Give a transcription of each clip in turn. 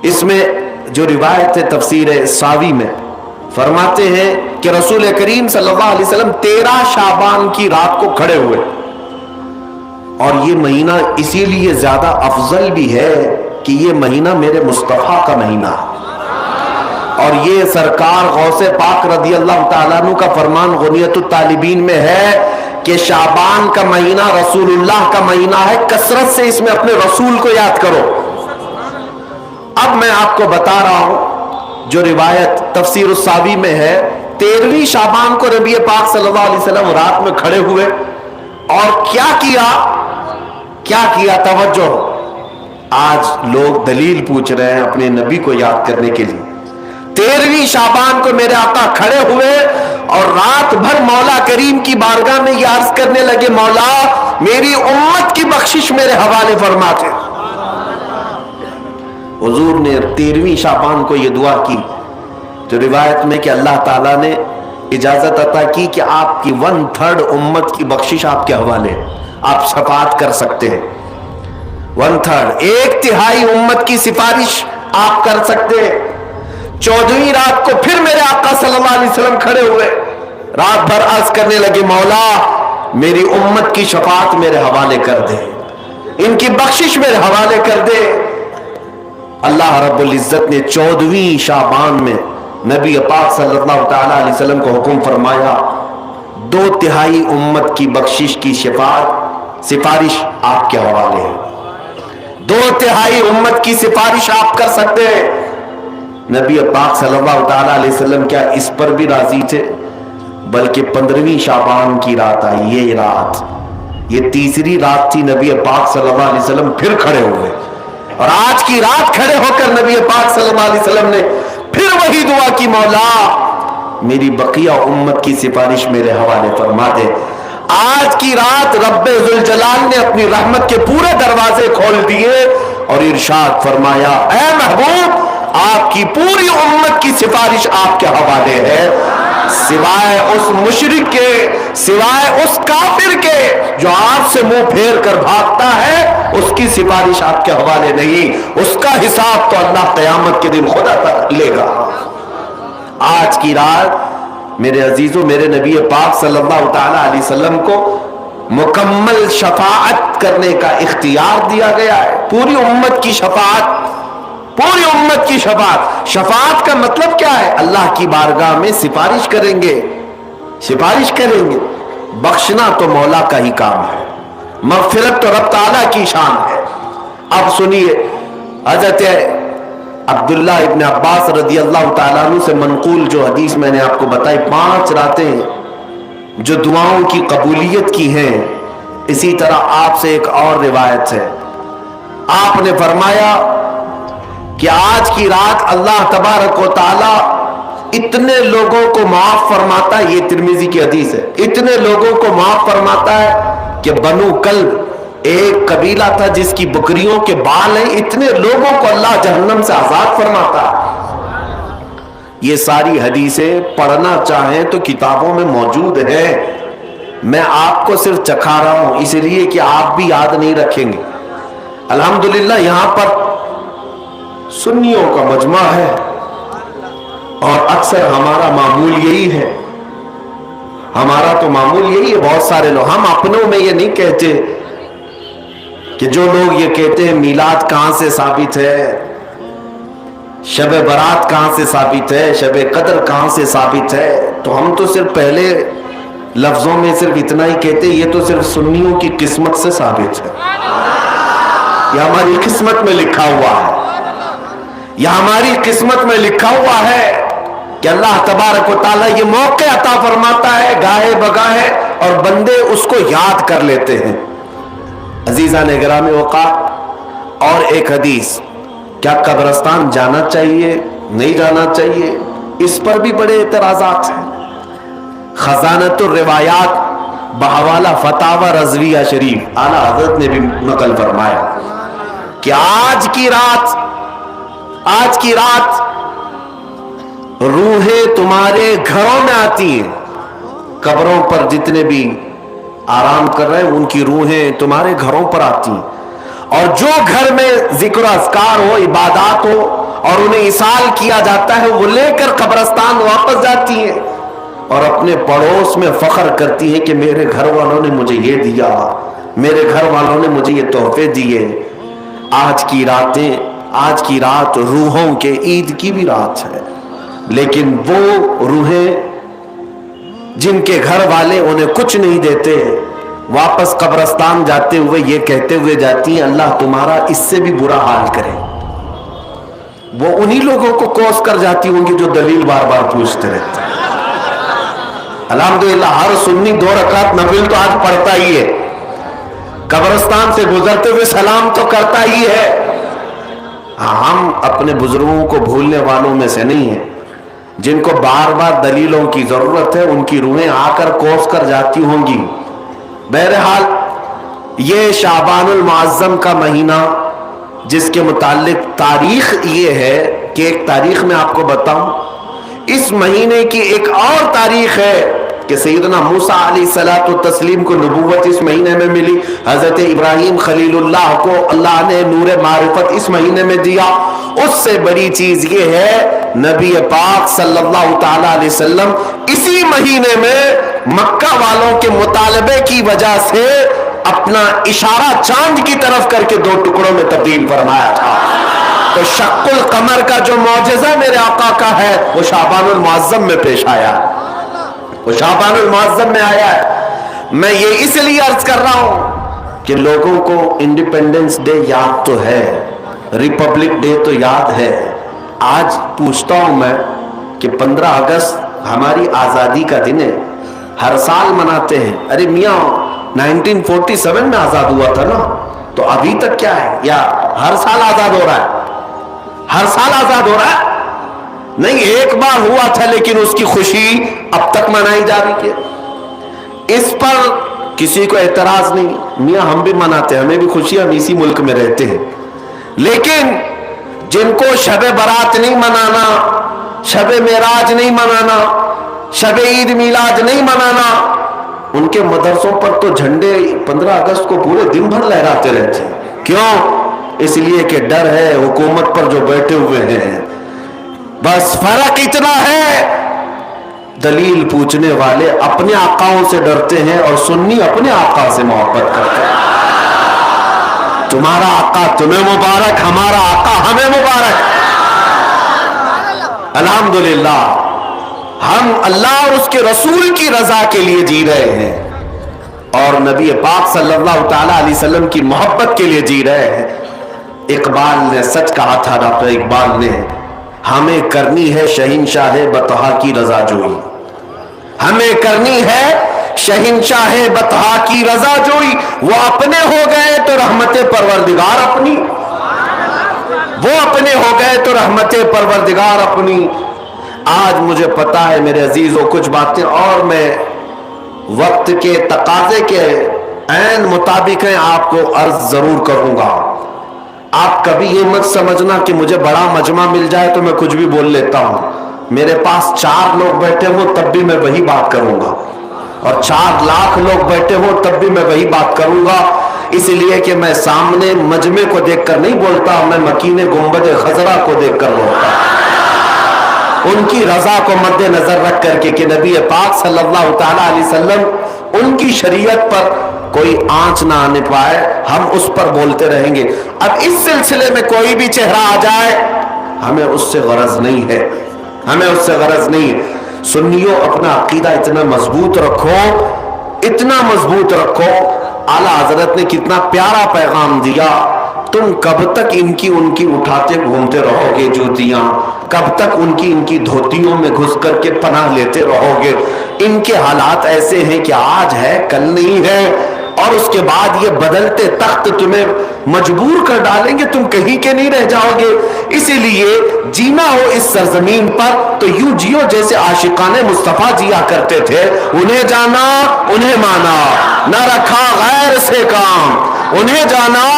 اس میں جو روایت ہے تفسیر ساوی میں فرماتے ہیں کہ رسول کریم صلی اللہ علیہ وسلم 13 شعبان کی رات کو کھڑے ہوئے، اور یہ مہینہ اسی لیے زیادہ افضل بھی ہے کہ یہ مہینہ میرے مصطفیٰ کا مہینہ ہے، اور یہ سرکار غوث پاک رضی اللہ تعالیٰ عنہ کا فرمان غنیت الطالبین میں ہے کہ شعبان کا مہینہ رسول اللہ کا مہینہ ہے، کثرت سے اس میں اپنے رسول کو یاد کرو۔ اب میں آپ کو بتا رہا ہوں جو روایت تفسیر الساوی میں ہے، 13ویں شعبان کو نبی پاک صلی اللہ علیہ وسلم رات میں کھڑے ہوئے اور کیا کیا توجہ، آج لوگ دلیل پوچھ رہے ہیں اپنے نبی کو یاد کرنے کے لیے۔ 13ویں شعبان کو میرے آقا کھڑے ہوئے اور رات بھر مولا کریم کی بارگاہ میں یہ عرض کرنے لگے، مولا میری امت کی بخشش میرے حوالے فرما دے۔ حضور نے 13ویں شعبان کو یہ دعا کی تو روایت میں کہ اللہ تعالیٰ نے اجازت عطا کی کہ آپ کی 1/3 امت کی بخشش آپ کے حوالے، آپ شفاعت کر سکتے ہیں۔ 1/3 1/3 امت کی سفارش آپ کر سکتے ہیں۔ 14ویں رات کو پھر میرے آقا صلی اللہ علیہ وسلم کھڑے ہوئے، رات بھر عرض کرنے لگے، مولا میری امت کی شفاعت میرے حوالے کر دے، ان کی بخشش میرے حوالے کر دے۔ اللہ رب العزت نے 14ویں شعبان میں نبی پاک صلی اللہ تعالی علیہ وسلم کو حکم فرمایا، 2/3 امت کی بخشش کی سفارش آپ کے حوالے ہے، 2/3 امت کی سفارش آپ کر سکتے ہیں۔ نبی پاک صلی اللہ تعالی علیہ وسلم کیا اس پر بھی راضی تھے، بلکہ 15ویں شعبان کی رات آئی، یہ رات، یہ تیسری رات تھی، نبی پاک صلی اللہ علیہ وسلم پھر کھڑے ہوئے، اور آج کی رات کھڑے ہو کر نبی پاک صلی اللہ علیہ وسلم نے پھر وہی دعا کی، مولا میری بقیہ امت کی سفارش میرے حوالے فرما دے۔ آج کی رات رب ذوالجلال نے اپنی رحمت کے پورے دروازے کھول دیے اور ارشاد فرمایا، اے محبوب آپ کی پوری امت کی سفارش آپ کے حوالے ہے، سوائے اس مشرک کے، سوائے اس کافر کے جو آپ سے منہ پھیر کر بھاگتا ہے، اس کی سفارش آپ کے حوالے نہیں، اس کا حساب تو اللہ قیامت کے دن خدا تک لے گا۔ آج کی رات میرے عزیزوں، میرے نبی پاک صلی اللہ تعالی علیہ وسلم کو مکمل شفاعت کرنے کا اختیار دیا گیا ہے، پوری امت کی شفاعت، پوری امت کی شفاعت۔ شفاعت کا مطلب کیا ہے؟ اللہ کی بارگاہ میں سفارش کریں گے، سفارش کریں گے۔ بخشنا تو مولا کا ہی کام ہے، مغفرت تو رب تعالیٰ کی شان ہے۔ اب سنیے، حضرت عبداللہ ابن عباس رضی اللہ تعالیٰ عنہ سے منقول جو حدیث میں نے آپ کو بتائی، 5 راتیں جو دعاؤں کی قبولیت کی ہیں، اسی طرح آپ سے ایک اور روایت ہے، آپ نے فرمایا کہ آج کی رات اللہ تبارک و تعالی اتنے لوگوں کو معاف فرماتا ہے، یہ ترمذی کی حدیث ہے، اتنے لوگوں کو معاف فرماتا ہے کہ بنو کلب ایک قبیلہ تھا جس کی بکریوں کے بال ہیں، اتنے لوگوں کو اللہ جہنم سے آزاد فرماتا ہے۔ یہ ساری حدیثیں پڑھنا چاہیں تو کتابوں میں موجود ہیں، میں آپ کو صرف چکھا رہا ہوں اس لیے کہ آپ بھی یاد نہیں رکھیں گے۔ الحمدللہ یہاں پر سنیوں کا مجمع ہے اور اکثر ہمارا معمول یہی ہے، ہمارا تو معمول یہی ہے، بہت سارے لوگ، ہم اپنوں میں یہ نہیں کہتے کہ جو لوگ یہ کہتے ہیں میلاد کہاں سے ثابت ہے، شب برات کہاں سے ثابت ہے، شب قدر کہاں سے ثابت ہے، تو ہم تو صرف پہلے لفظوں میں صرف اتنا ہی کہتے ہیں، یہ تو صرف سنیوں کی قسمت سے ثابت ہے، یہ ہماری قسمت میں لکھا ہوا ہے، یہ ہماری قسمت میں لکھا ہوا ہے کہ اللہ تبارک و تعالیٰ یہ موقع عطا فرماتا ہے گاہے بگاہے اور بندے اس کو یاد کر لیتے ہیں۔ عزیزان گرامی اوقات، اور ایک حدیث، کیا قبرستان جانا چاہیے نہیں جانا چاہیے، اس پر بھی بڑے اعتراضات ہیں۔ خزانۃ الروایات بحوالہ فتاوی رضویہ شریف اعلیٰ حضرت نے بھی نقل فرمایا کہ آج کی رات روحیں تمہارے گھروں میں آتی ہیں، قبروں پر جتنے بھی آرام کر رہے ہیں ان کی روحیں تمہارے گھروں پر آتی ہیں، اور جو گھر میں ذکر اذکار ہو، عبادات ہو، اور انہیں اسال کیا جاتا ہے، وہ لے کر قبرستان واپس جاتی ہیں اور اپنے پڑوس میں فخر کرتی ہیں کہ میرے گھر والوں نے مجھے یہ دیا، میرے گھر والوں نے مجھے یہ تحفے دیے۔ آج کی رات روحوں کے عید کی بھی رات ہے، لیکن وہ روحیں جن کے گھر والے انہیں کچھ نہیں دیتے، واپس قبرستان جاتے ہوئے یہ کہتے ہوئے جاتی ہیں اللہ تمہارا اس سے بھی برا حال کرے۔ وہ انہی لوگوں کو کوس کر جاتی ہوں گی جو دلیل بار بار پوچھتے رہتے ہیں۔ الحمدللہ ہر سنی 2 رکعت نفل تو آج پڑھتا ہی ہے، قبرستان سے گزرتے ہوئے سلام تو کرتا ہی ہے۔ ہم اپنے بزرگوں کو بھولنے والوں میں سے نہیں ہیں، جن کو بار بار دلیلوں کی ضرورت ہے ان کی روحیں آ کر کوس کر جاتی ہوں گی۔ بہرحال یہ شعبان المعظم کا مہینہ، جس کے متعلق تاریخ یہ ہے کہ ایک تاریخ میں آپ کو بتاؤں، اس مہینے کی ایک اور تاریخ ہے کہ سیدنا موسیٰ علیہ الصلوۃ والتسلیم کو نبوت اس مہینے میں ملی، حضرت ابراہیم خلیل اللہ کو اللہ نے نور معرفت اس مہینے میں دیا۔ اس سے بڑی چیز یہ ہے نبی پاک صلی اللہ تعالی علیہ وسلم اسی مہینے میں مکہ والوں کے مطالبے کی وجہ سے اپنا اشارہ چاند کی طرف کر کے 2 ٹکڑوں میں تبدیل فرمایا تھا۔ تو شق القمر کا جو معجزہ میرے آقا کا ہے وہ شعبان المعظم میں پیش آیا، وہ شعبان المعظم میں آیا ہے۔ میں یہ اس لیے عرض کر رہا ہوں کہ لوگوں کو انڈیپینڈنس ڈے یاد تو ہے، ریپبلک ڈے تو یاد ہے۔ آج پوچھتا ہوں میں کہ 15 اگست ہماری آزادی کا دن ہے، ہر سال مناتے ہیں۔ ارے میاں 1947 میں آزاد ہوا تھا نا، تو ابھی تک کیا ہے؟ یا ہر سال آزاد ہو رہا ہے؟ ہر سال آزاد ہو رہا ہے؟ نہیں، ایک بار ہوا تھا لیکن اس کی خوشی اب تک منائی جا رہی ہے۔ اس پر کسی کو اعتراض نہیں، میاں ہم بھی مناتے ہیں، ہمیں بھی خوشی، ہم اسی ملک میں رہتے ہیں۔ لیکن جن کو شب برات نہیں منانا، شب معراج نہیں منانا، شب عید میلاد نہیں منانا، ان کے مدرسوں پر تو جھنڈے 15 اگست کو پورے دن بھر لہراتے رہتے ہیں۔ کیوں؟ اس لیے کہ ڈر ہے حکومت پر جو بیٹھے ہوئے ہیں۔ بس فرق اتنا ہے، دلیل پوچھنے والے اپنے آقاؤں سے ڈرتے ہیں اور سنی اپنے آقا سے محبت کرتے ہیں۔ تمہارا آقا تمہیں مبارک، ہمارا آقا ہمیں مبارک۔ الحمدللہ ہم اللہ اور اس کے رسول کی رضا کے لیے جی رہے ہیں اور نبی پاک صلی اللہ تعالی علیہ وسلم کی محبت کے لیے جی رہے ہیں۔ اقبال نے سچ کہا تھا، ڈاکٹر اقبال نے، ہمیں کرنی ہے شہنشاہ بطحا کی رضا جوئی، ہمیں کرنی ہے شہنشاہ بطحا کی رضا جوئی، وہ اپنے ہو گئے تو رحمت پروردگار اپنی، وہ اپنے ہو گئے تو رحمت پروردگار اپنی۔ آج مجھے پتا ہے میرے عزیزوں کچھ باتیں اور میں وقت کے تقاضے کے عین مطابق ہیں آپ کو عرض ضرور کروں گا۔ آپ کبھی یہ مت سمجھنا کہ مجھے بڑا مجمع مل جائے تو میں کچھ بھی بول لیتا ہوں۔ میرے پاس 4 لوگ بیٹھے ہوں تب بھی میں وہی بات کروں گا، اور 4 لاکھ لوگ بیٹھے ہوں تب بھی میں وہی بات کروں گا، اس لیے کہ میں سامنے مجمع کو دیکھ کر نہیں بولتا، میں مکین گنبد خضرا کو دیکھ کر بولتا ہوں، ان کی رضا کو مد نظر رکھ کر کے کہ نبی پاک صلی اللہ تعالی علیہ وسلم، ان کی شریعت پر کوئی آنچ نہ آنے پائے، ہم اس پر بولتے رہیں گے۔ اب اس سلسلے میں کوئی بھی چہرہ آ جائے ہمیں اس سے غرض نہیں ہے، ہمیں اس سے غرض نہیں ہے۔ سنیوں اپنا عقیدہ اتنا مضبوط رکھو، اتنا مضبوط رکھو۔ اعلیٰ حضرت نے کتنا پیارا پیغام دیا، تم کب تک ان کی اٹھاتے گھومتے رہو گے جوتیاں، کب تک ان کی دھوتیوں میں گھس کر کے پناہ لیتے رہو گے؟ ان کے حالات ایسے ہیں کہ آج ہے کل نہیں ہے، اور اس کے بعد یہ بدلتے تخت تمہیں مجبور کر ڈالیں گے، تم کہیں کے نہیں رہ جاؤ گے۔ اسی لیے جینا ہو اس سرزمین پر تو یوں جیو جیسے عاشقان مصطفیٰ جیا کرتے تھے، انہیں جانا انہیں مانا، نہ رکھا غیر سے کام، انہیں جانا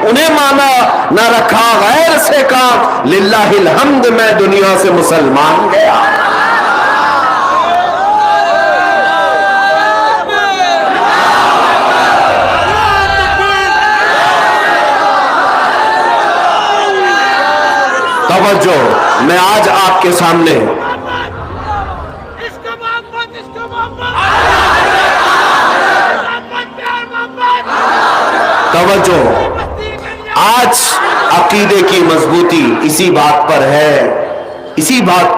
انہیں مانا، نہ رکھا غیر سے کام، للہ الحمد میں دنیا سے مسلمان گیا۔ توجہ، میں آج آپ کے سامنے توجہ، آج عقیدے کی مضبوطی اسی بات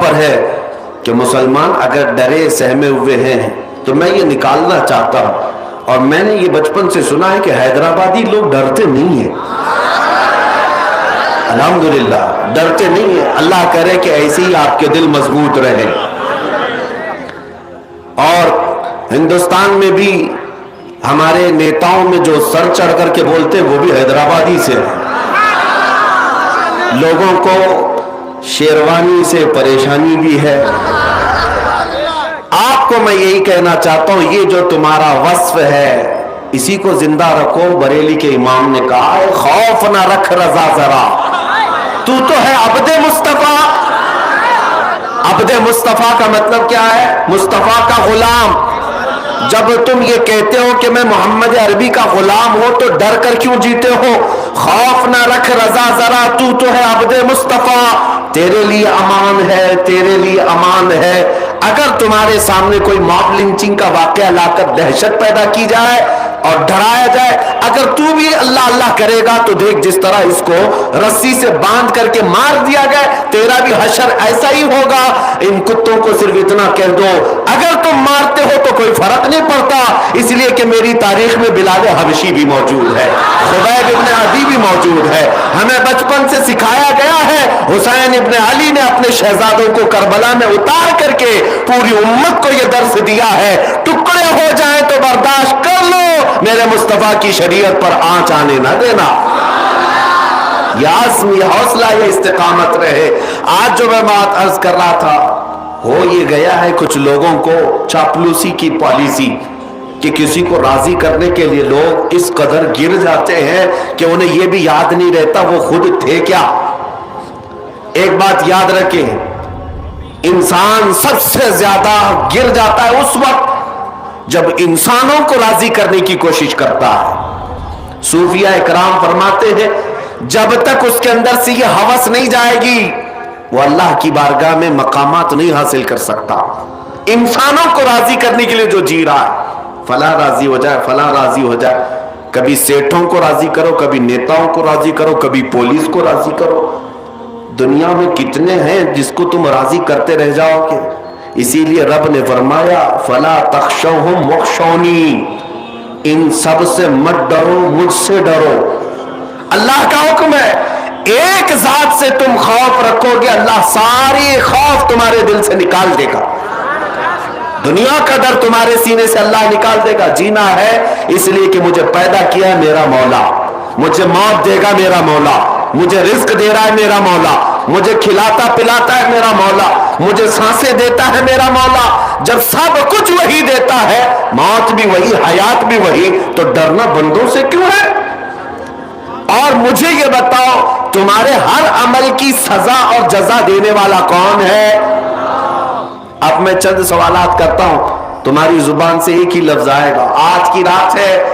پر ہے کہ مسلمان اگر ڈرے سہمے ہوئے ہیں تو میں یہ نکالنا چاہتا ہوں، اور میں نے یہ بچپن سے سنا ہے کہ حیدرآبادی لوگ ڈرتے نہیں ہیں، الحمدللہ ڈرتے نہیں ہیں۔ اللہ کرے کہ ایسے ہی آپ کے دل مضبوط رہے، اور ہندوستان میں بھی ہمارے نیتاؤں میں جو سر چڑھ کر کے بولتے وہ بھی حیدرآبادی سے ہیں۔ لوگوں کو شیروانی سے پریشانی بھی ہے۔ آپ کو میں یہی کہنا چاہتا ہوں، یہ جو تمہارا وصف ہے اسی کو زندہ رکھو۔ بریلی کے امام نے کہا ہے خوف نہ رکھ رضا ذرا، تو ہے عبد مصطفیٰ۔ عبد مصطفیٰ کا مطلب کیا ہے؟ مصطفیٰ کا غلام۔ جب تم یہ کہتے ہو کہ میں محمد عربی کا غلام ہوں تو ڈر کر کیوں جیتے ہو؟ خوف نہ رکھ رضا ذرا، تو ہے عبد مصطفیٰ، تیرے لیے امان ہے، تیرے لیے امان ہے۔ اگر تمہارے سامنے کوئی موب لنچنگ کا واقعہ لا کر دہشت پیدا کی جائے اور ڈرایا جائے، اگر تو بھی اللہ اللہ کرے گا تو دیکھ جس طرح اس کو رسی سے باندھ کر کے مار دیا گیا، تیرا بھی حشر ایسا ہی ہوگا۔ ان کتوں کو صرف اتنا کہہ دو اگر تم مارتے ہو تو کوئی فرق نہیں پڑتا، اس لیے کہ میری تاریخ میں بلال حبشی بھی موجود ہے، خبیب ابن عدی بھی موجود ہے۔ ہمیں بچپن سے سکھایا گیا ہے، حسین ابن علی نے اپنے شہزادوں کو کربلا میں اتار کر کے پوری امت کو یہ درس دیا ہے، ٹکڑے ہو جائیں تو برداشت کر لو، میرے مصطفیٰ کی شریعت پر آنچ آنے نہ دینا۔ یہ عزم، یہ حوصلہ، یہ استقامت رہے۔ آج جو میں بات عرض کر رہا تھا، ہو یہ گیا ہے کچھ لوگوں کو چاپلوسی کی پالیسی کہ کسی کو راضی کرنے کے لیے لوگ اس قدر گر جاتے ہیں کہ انہیں یہ بھی یاد نہیں رہتا وہ خود تھے کیا۔ ایک بات یاد رکھیں، انسان سب سے زیادہ گر جاتا ہے اس وقت جب انسانوں کو راضی کرنے کی کوشش کرتا ہے۔ صوفیہ اکرام فرماتے ہیں جب تک اس کے اندر سے یہ ہوس نہیں جائے گی وہ اللہ کی بارگاہ میں مقامات نہیں حاصل کر سکتا۔ انسانوں کو راضی کرنے کے لیے جو جی رہا ہے، فلاں راضی ہو جائے، فلاں راضی ہو جائے، کبھی سیٹھوں کو راضی کرو، کبھی نیتاؤں کو راضی کرو، کبھی پولیس کو راضی کرو۔ دنیا میں کتنے ہیں جس کو تم راضی کرتے رہ جاؤ گے؟ اسی لیے رب نے فرمایا فلا تخشوہم واخشونی، ان سب سے مت ڈرو، مجھ سے ڈرو۔ اللہ کا حکم ہے، ایک ذات سے تم خوف رکھو گے، اللہ ساری خوف تمہارے دل سے نکال دے گا۔ دنیا کا ڈر تمہارے سینے سے اللہ نکال دے گا۔ جینا ہے اس لیے کہ مجھے پیدا کیا ہے میرا مولا، مجھے موت دے گا میرا مولا، مجھے رزق دے رہا ہے میرا مولا، مجھے کھلاتا پلاتا ہے میرا مولا، مجھے سانسیں دیتا ہے میرا مولا۔ جب سب کچھ وہی دیتا ہے، موت بھی وہی، حیات بھی وہی، تو ڈرنا بندوں سے کیوں ہے؟ اور مجھے یہ بتاؤ تمہارے ہر عمل کی سزا اور جزا دینے والا کون ہے؟ اب میں چند سوالات کرتا ہوں، تمہاری زبان سے ایک ہی لفظ آئے گا، آج کی رات ہے